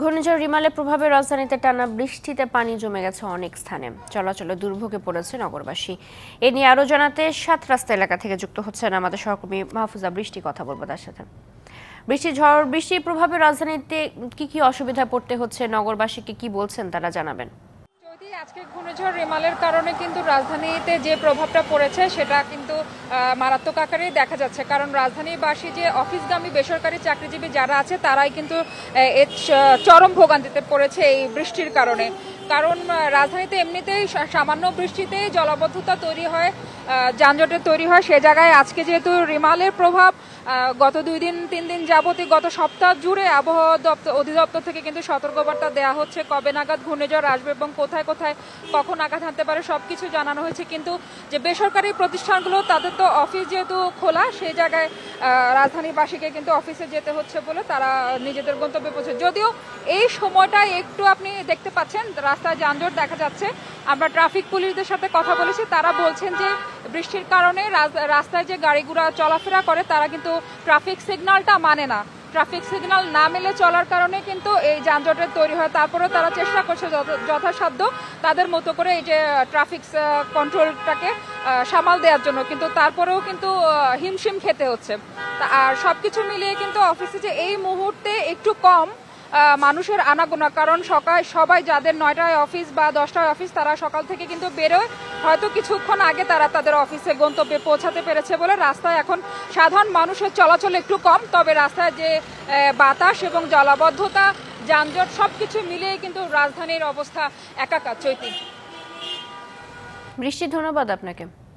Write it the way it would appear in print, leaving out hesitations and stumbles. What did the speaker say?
ঘূর্ণিঝড় রিমালের প্রভাবে রাজধানীতে টানা বৃষ্টিতে পানি জমে গেছে অনেক স্থানে, চলাচলে দুর্ভোগে পড়েছে নগরবাসী। এ নিয়ে আরো জানাতে ৭ রাস্তা এলাকা থেকে যুক্ত হচ্ছেন আমাদের সহকর্মী মাহফুজা বৃষ্টি। কথা বলবো তার সাথে। বৃষ্টির প্রভাবে রাজধানীতে কি কি অসুবিধায় পড়তে হচ্ছে, নগরবাসীকে কি বলছেন তারা জানাবেন। আজকে ঘূর্ণিঝড় রিমালের কারণে কিন্তু রাজধানীতে যে প্রভাবটা পড়েছে সেটা কিন্তু মারাত্মক আকারেই দেখা যাচ্ছে, কারণ রাজধানীবাসী যে অফিসগামী বেসরকারি চাকরিজীবী যারা আছে তারাই কিন্তু চরম ভোগান্তিতে পড়েছে এই বৃষ্টির কারণে। কারণ রাজধানীতে এমনিতেই সামান্য বৃষ্টিতেই জলাবদ্ধতা তৈরি হয়, যানজটের তৈরি হয়। সে জায়গায় আজকে যেহেতু রিমালের প্রভাব গত 2-3 দিন যাবতই, গত সপ্তাহ জুড়ে আবহাওয়া অধিদপ্তর থেকে কিন্তু সতর্কবার্তা দেওয়া হচ্ছে কবে নাগাদ ঘূর্ণিঝড় আসবে এবং কোথায় কোথায় কখন আঘাত হানতে পারে সবকিছু জানানো হয়েছে। কিন্তু যে বেসরকারি প্রতিষ্ঠানগুলো তাদের তো অফিস যেহেতু খোলা, সেই জায়গায় রাজধানীবাসীকে কিন্তু অফিসে যেতে হচ্ছে বলে তারা নিজেদের গন্তব্যে পৌঁছে। যদিও এই সময়টায় একটু আপনি দেখতে পাচ্ছেন রাস্তায় যানজট দেখা যাচ্ছে। আমরা ট্রাফিক পুলিশদের সাথে কথা বলেছি, তারা বলছেন যে বৃষ্টির কারণে রাস্তায় যে গাড়িগুলো চলাফেরা করে তারা কিন্তু ট্রাফিক সিগন্যালটা মানে না। ট্রাফিক সিগন্যাল না মেলে চলার কারণে কিন্তু এই যানজটের তৈরি হয়। তারপরেও তারা চেষ্টা করছে যথাসাধ্য তাদের মতো করে এই যে ট্রাফিক কন্ট্রোলটাকে সামাল দেওয়ার জন্য, কিন্তু তারপরেও কিন্তু হিমশিম খেতে হচ্ছে। আর সবকিছু মিলিয়ে কিন্তু অফিসে যে এই মুহূর্তে একটু কম মানুষের আনাগোনা, কারণ সবাই যাদের 9টায় অফিস বা 10টায় অফিস তারা সকাল থেকে কিন্তু বেরোয়, হয়তো কিছুক্ষণ আগে তারা তাদের অফিসে গন্তব্যে পৌঁছাতে পেরেছে বলে রাস্তায় এখন সাধারণ মানুষের চলাচল একটু কম। তবে রাস্তায় যে বাতাস এবং জলাবদ্ধতা, যানজট সবকিছু মিলিয়ে কিন্তু রাজধানীর অবস্থা একাকার। চৈতি, বৃষ্টি, ধন্যবাদ আপনাকে।